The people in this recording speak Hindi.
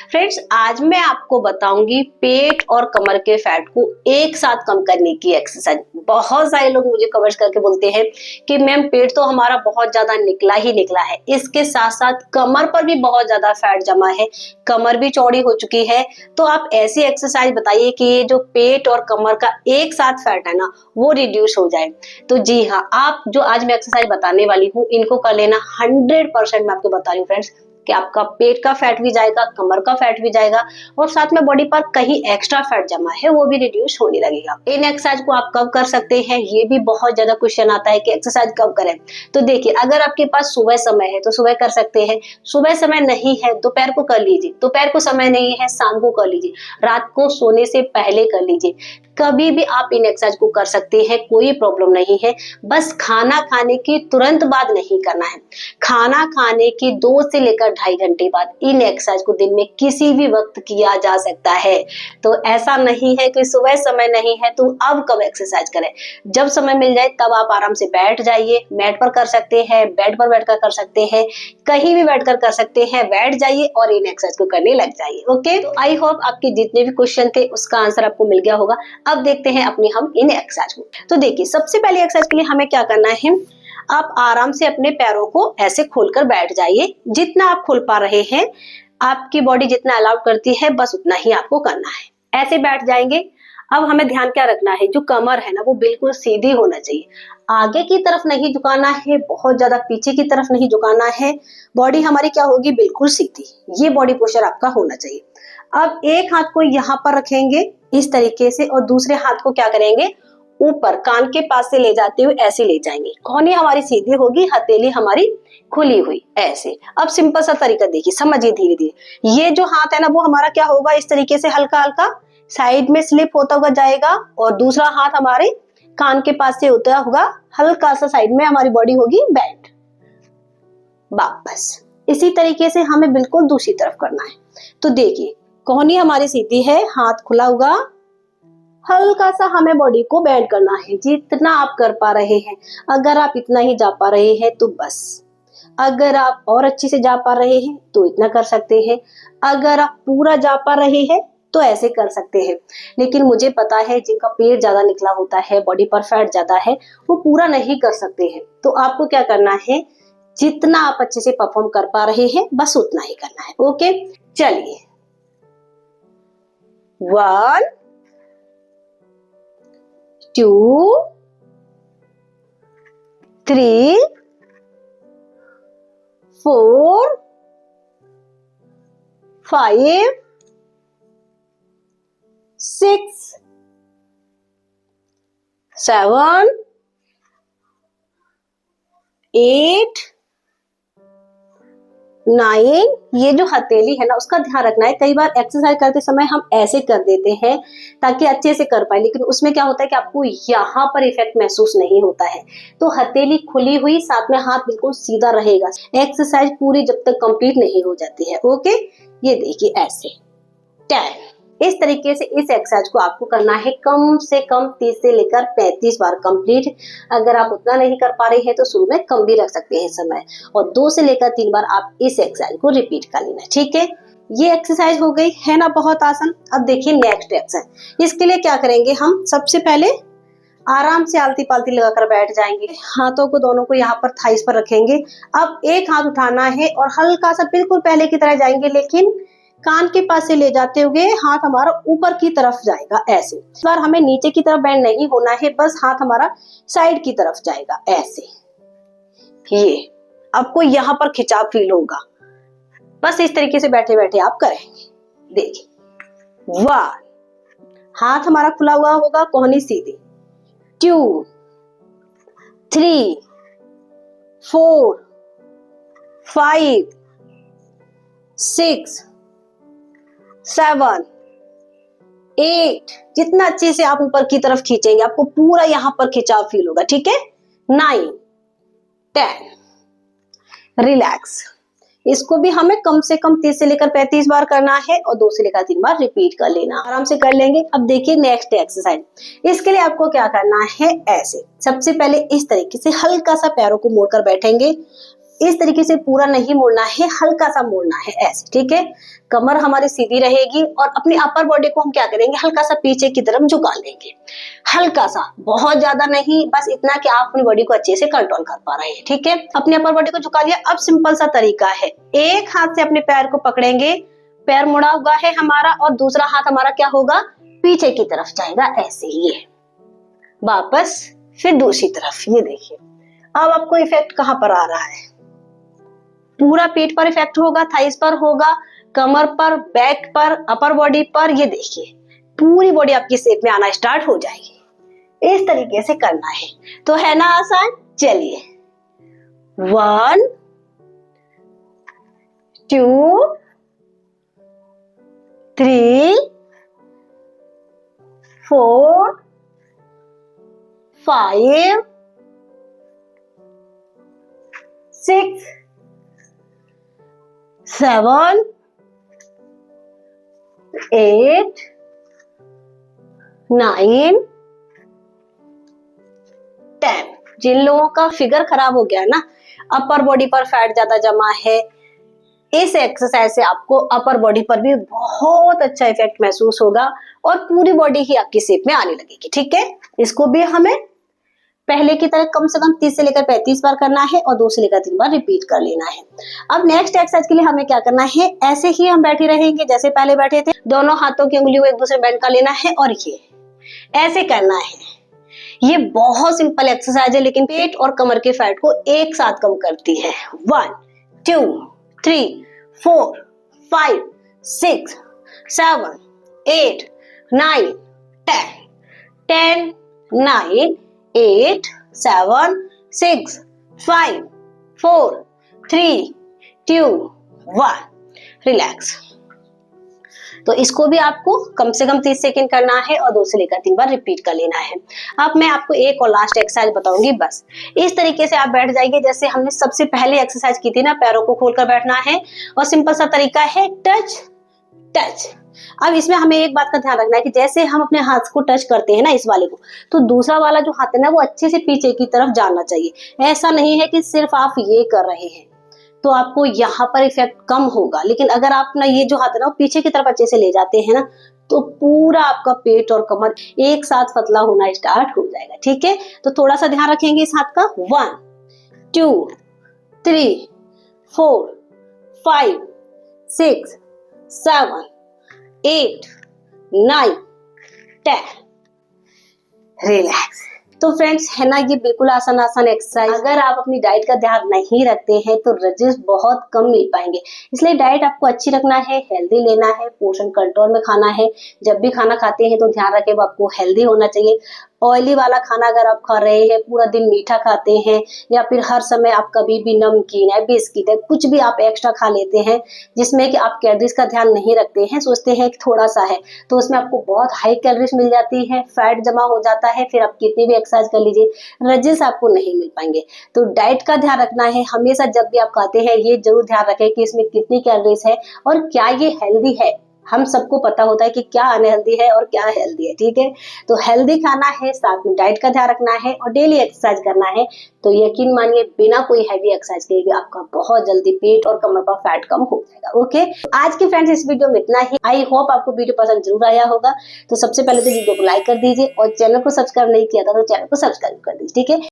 फ्रेंड्स, आज मैं आपको बताऊंगी पेट और कमर के फैट को एक साथ कम करने की एक्सरसाइज। बहुत सारे लोग मुझे कमेंट्स करके बोलते हैं कि मैम पेट तो हमारा बहुत ज्यादा निकला ही निकला है, इसके साथ साथ कमर पर भी बहुत ज्यादा फैट जमा है, कमर भी चौड़ी हो चुकी है। तो आप ऐसी एक्सरसाइज बताइए कि ये जो पेट और कमर का एक साथ फैट है ना, वो रिड्यूस हो जाए। तो जी हाँ, आप जो आज मैं एक्सरसाइज बताने वाली हूँ इनको कर लेना। 100% मैं आपको बता रही हूँ फ्रेंड्स कि आपका पेट का फैट भी जाएगा, कमर का फैट भी जाएगा और साथ में बॉडी पर कहीं एक्स्ट्रा फैट जमा है वो भी रिड्यूस होने लगेगा। इन एक्सरसाइज को आप कब कर सकते हैं, ये भी बहुत ज्यादा क्वेश्चन आता है कि एक्सरसाइज कब करें। तो देखिए, अगर आपके पास सुबह समय है तो सुबह कर सकते हैं, सुबह समय नहीं है दोपहर को कर लीजिए, दोपहर को समय नहीं है शाम को कर लीजिए, रात को सोने से पहले कर लीजिए। कभी भी आप इन एक्सरसाइज को कर सकते हैं, कोई प्रॉब्लम नहीं है। बस खाना खाने के तुरंत बाद नहीं करना है। खाना खाने के 2 से लेकर 2.5 घंटे बाद इन एक्सरसाइज को दिन में किसी भी वक्त किया जा सकता है। तो ऐसा नहीं है कि सुबह समय नहीं है तो अब कब एक्सरसाइज करें। जब समय मिल जाए तब आप आराम से बैठ जाइए, मैट पर कर सकते हैं, बेड पर बैठकर कर सकते हैं, कहीं भी बैठकर कर सकते हैं। बैठ जाइए और इन एक्सरसाइज को करने लग जाइए। ओके, तो आई होप आपके जितने भी क्वेश्चन थे उसका आंसर आपको मिल गया होगा। अब देखते हैं अपनी हम इन एक्सरसाइज को। तो देखिए, सबसे पहले एक्सरसाइज के लिए हमें क्या करना है, आप आराम से अपने पैरों को ऐसे खोलकर बैठ जाइए। जितना आप खोल पा रहे हैं, आपकी बॉडी जितना अलाउ करती है बस उतना ही आपको करना है। ऐसे बैठ जाएंगे। अब हमें ध्यान क्या रखना है, जो कमर है ना वो बिल्कुल सीधी होना चाहिए, आगे की तरफ नहीं झुकाना है, बहुत ज्यादा पीछे की तरफ नहीं झुकाना है। बॉडी हमारी क्या होगी, बिल्कुल सीधी। ये बॉडी पोस्चर आपका होना चाहिए। अब एक हाथ को यहाँ पर रखेंगे इस तरीके से और दूसरे हाथ को क्या करेंगे, ऊपर कान के पास से ले जाते हुए ऐसे ले जाएंगे। कोहनी हमारी सीधी होगी, हथेली हमारी खुली हुई ऐसे। अब सिंपल सा तरीका देखिए, समझिए धीरे धीरे। ये जो हाथ है ना वो हमारा क्या होगा, इस तरीके से हल्का हल्का साइड में स्लिप होता हुआ जाएगा और दूसरा हाथ हमारे कान के पास से होता होगा, हल्का सा साइड में हमारी बॉडी होगी बैंड। वापस इसी तरीके से हमें बिल्कुल दूसरी तरफ करना है। तो देखिए, कोहनी हमारी सीधी है, हाथ खुला होगा, हल्का सा हमें बॉडी को बेंड करना है, जितना आप कर पा रहे हैं। अगर आप इतना ही जा पा रहे हैं तो बस, अगर आप और अच्छे से जा पा रहे हैं तो इतना कर सकते हैं, अगर आप पूरा जा पा रहे हैं तो ऐसे कर सकते हैं। लेकिन मुझे पता है जिनका पेट ज्यादा निकला होता है, बॉडी पर फैट ज्यादा है, वो पूरा नहीं कर सकते हैं। तो आपको क्या करना है, जितना आप अच्छे से परफॉर्म कर पा रहे हैं बस उतना ही करना है। ओके, चलिए 1 2 3 4 5 6 7 8 9। ये जो हथेली है ना उसका ध्यान रखना है। कई बार एक्सरसाइज करते समय हम ऐसे कर देते हैं ताकि अच्छे से कर पाए, लेकिन उसमें क्या होता है कि आपको यहाँ पर इफेक्ट महसूस नहीं होता है। तो हथेली खुली हुई, साथ में हाथ बिल्कुल सीधा रहेगा। एक्सरसाइज पूरी जब तक कंप्लीट नहीं हो जाती है। ओके, ये देखिए ऐसे 10। इस तरीके से इस एक्सरसाइज को आपको करना है कम से कम 30 से लेकर 35 बार कंप्लीट। अगर आप उतना नहीं कर पा रहे हैं तो शुरू में कम भी रख सकते हैं समय, और 2 से लेकर 3 बार आप इस एक्सरसाइज को रिपीट कर लेना। ठीक है, ये एक्सरसाइज हो गई है ना, बहुत आसान। अब देखिए नेक्स्ट एक्सरसाइज। इसके लिए क्या करेंगे, हम सबसे पहले आराम से आलती पालती लगाकर बैठ जाएंगे। हाथों को दोनों को यहाँ पर थाइस पर रखेंगे। अब एक हाथ उठाना है और हल्का सा बिल्कुल पहले की तरह जाएंगे, लेकिन कान के पास से ले जाते हुए हाथ हमारा ऊपर की तरफ जाएगा ऐसे। इस बार हमें नीचे की तरफ बेंड नहीं होना है, बस हाथ हमारा साइड की तरफ जाएगा ऐसे। ये आपको यहाँ पर खिंचाव फील होगा। बस इस तरीके से बैठे बैठे आप करेंगे। देखिए 1, हाथ हमारा खुला हुआ होगा, कोहनी सीधी। 2 3 4 5 6 7 8। जितना अच्छे से आप ऊपर की तरफ खींचेंगे आपको पूरा यहां पर खिंचाव फील होगा। ठीक है, 9 10। रिलैक्स। इसको भी हमें कम से कम 30 से लेकर 35 बार करना है और 2 से लेकर 3 बार रिपीट कर लेना। आराम से कर लेंगे। अब देखिए नेक्स्ट एक्सरसाइज। इसके लिए आपको क्या करना है, ऐसे सबसे पहले इस तरीके से हल्का सा पैरों को मोड़कर बैठेंगे, इस तरीके से पूरा नहीं मोड़ना है, हल्का सा मोड़ना है ऐसे, ठीक है। कमर हमारी सीधी रहेगी और अपनी अपर बॉडी को हम क्या करेंगे, हल्का सा पीछे की तरफ झुका लेंगे, हल्का सा, बहुत ज्यादा नहीं, बस इतना कि आप अपनी बॉडी को अच्छे से कंट्रोल कर पा रहे हैं, ठीक है। अपनी अपर बॉडी को झुका लिया। अब सिंपल सा तरीका है, एक हाथ से अपने पैर को पकड़ेंगे, पैर मुड़ा हुआ है हमारा और दूसरा हाथ हमारा क्या होगा, पीछे की तरफ जाएगा ऐसे ही, ये वापस फिर दूसरी तरफ। ये देखिए अब आपको इफेक्ट कहां पर आ रहा है, पूरा पेट पर इफेक्ट होगा, थाइस पर होगा, कमर पर, बैक पर, अपर बॉडी पर। ये देखिए पूरी बॉडी आपकी शेप में आना स्टार्ट हो जाएगी। इस तरीके से करना है, तो है ना आसान। चलिए 1 2 3 4 5 6 7 8 9 10। जिन लोगों का फिगर खराब हो गया ना, अपर बॉडी पर फैट ज्यादा जमा है, इस एक्सरसाइज से आपको अपर बॉडी पर भी बहुत अच्छा इफेक्ट महसूस होगा और पूरी बॉडी ही आपकी शेप में आने लगेगी, ठीक है। इसको भी हमें पहले की तरह कम से कम 30 से लेकर 35 बार करना है और 2 से लेकर 3 बार रिपीट कर लेना है। अब नेक्स्ट एक्सरसाइज के लिए हमें क्या करना है, ऐसे ही हम बैठे रहेंगे जैसे पहले बैठे थे, दोनों हाथों की उंगलियों को एक दूसरे बेंड कर लेना है और ये ऐसे करना है। ये बहुत सिंपल एक्सरसाइज है लेकिन पेट और कमर के फैट को एक साथ कम करती है। 1 2 3 4 5 6 7 8 9 10 10 9 8 7 6 5 4 3 2 1। रिलैक्स। तो इसको भी आपको कम से कम 30 सेकेंड करना है और 2 से लेकर 3 बार रिपीट कर लेना है। अब मैं आपको एक और लास्ट एक्सरसाइज बताऊंगी, बस इस तरीके से आप बैठ जाइए जैसे हमने सबसे पहले एक्सरसाइज की थी ना, पैरों को खोलकर बैठना है और सिंपल सा तरीका है टच टच। अब इसमें हमें एक बात का ध्यान रखना है कि जैसे हम अपने हाथ को टच करते हैं ना, इस वाले को, तो दूसरा वाला जो हाथ है ना वो अच्छे से पीछे की तरफ जाना चाहिए। ऐसा नहीं है कि सिर्फ आप ये कर रहे हैं तो आपको यहाँ पर इफेक्ट कम होगा, लेकिन अगर आप ना ये जो हाथ है ना वो पीछे की तरफ अच्छे से ले जाते हैं ना, तो पूरा आपका पेट और कमर एक साथ पतला होना स्टार्ट हो जाएगा, ठीक है। तो थोड़ा सा ध्यान रखेंगे इस हाथ का। 1 2 3 4 5 6 7 8 9 10। रिलैक्स। तो फ्रेंड्स है ना, ये बिल्कुल आसान एक्सरसाइज। अगर आप अपनी डाइट का ध्यान नहीं रखते हैं तो रिजल्ट बहुत कम मिल पाएंगे, इसलिए डाइट आपको अच्छी रखना है, हेल्दी लेना है, पोषण कंट्रोल में खाना है। जब भी खाना खाते हैं तो ध्यान रखें वो आपको हेल्दी होना चाहिए। ऑयली वाला खाना अगर आप खा रहे हैं, पूरा दिन मीठा खाते हैं या फिर हर समय आप कभी भी नमकीन है, बिस्किट है, कुछ भी आप एक्स्ट्रा खा लेते हैं जिसमें कि आप कैलोरीज का ध्यान नहीं रखते हैं, सोचते हैं कि थोड़ा सा है, तो उसमें आपको बहुत हाई कैलोरीज मिल जाती है, फैट जमा हो जाता है, फिर आप कितनी भी एक्सरसाइज कर लीजिए रिजल्ट आपको नहीं मिल पाएंगे। तो डाइट का ध्यान रखना है हमेशा, जब भी आप खाते हैं ये जरूर ध्यान रखें कि इसमें कितनी कैलोरीज है और क्या ये हेल्दी है। हम सबको पता होता है कि क्या अनहेल्दी है और क्या हेल्दी है, ठीक है। तो हेल्दी खाना है, साथ में डाइट का ध्यान रखना है और डेली एक्सरसाइज करना है, तो यकीन मानिए बिना कोई हैवी एक्सरसाइज के भी आपका बहुत जल्दी पेट और कमर का फैट कम हो जाएगा। ओके, आज के फ्रेंड्स इस वीडियो में इतना ही। आई होप आपको वीडियो पसंद जरूर आया होगा। तो सबसे पहले तो वीडियो को लाइक कर दीजिए और चैनल को सब्सक्राइब नहीं किया था तो चैनल को सब्सक्राइब कर दीजिए, ठीक है।